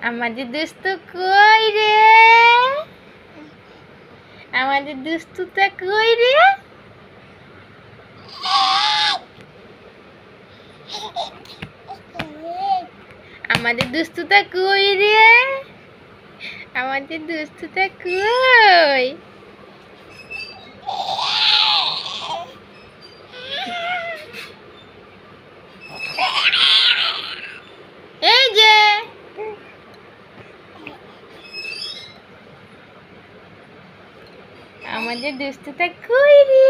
আমাদের দুষ্টু কই রে? আমাদের দুষ্টুটা কই রে? আমাদের দুষ্টুটা কই রে? আমাদের দুষ্টুটা কই? এই যে আমাদের দুষ্টুটা কই রে?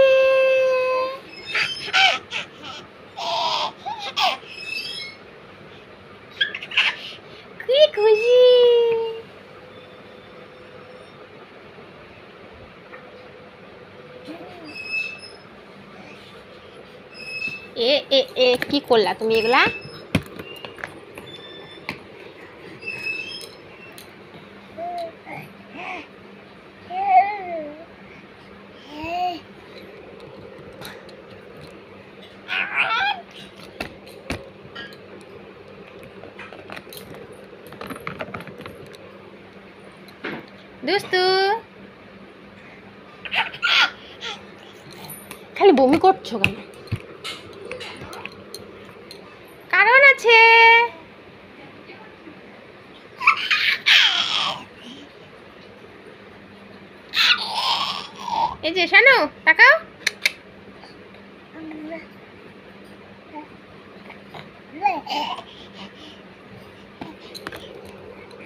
কি খুশি এ এ এ কি করলা তুমি এগুলা? দুষ্টু খালি বমি করছো কেন? কারণ আছে। এই যে শানু তাকাও।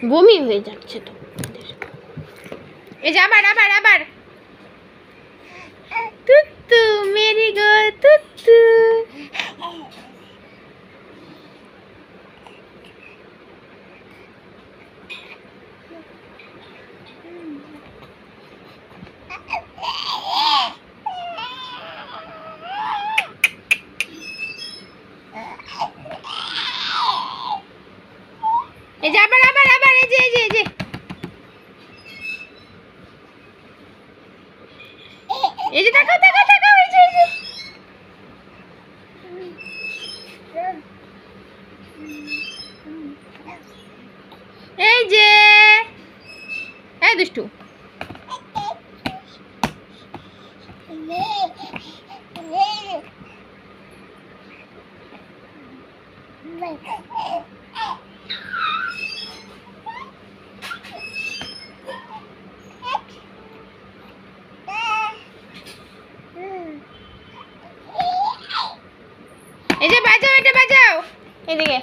বমি হয়ে যাচ্ছে তো। এই যে আবার আবার আবার তুত্তু মেরি গো তুত্তু। এই যে আবার আবার আবার এই যে এই যে এই যে এই যে তাকাও তাকাও তাকাও এই যে এই যে এই দুষ্টু এই যে বাজাও এটা বাজাও এদিকে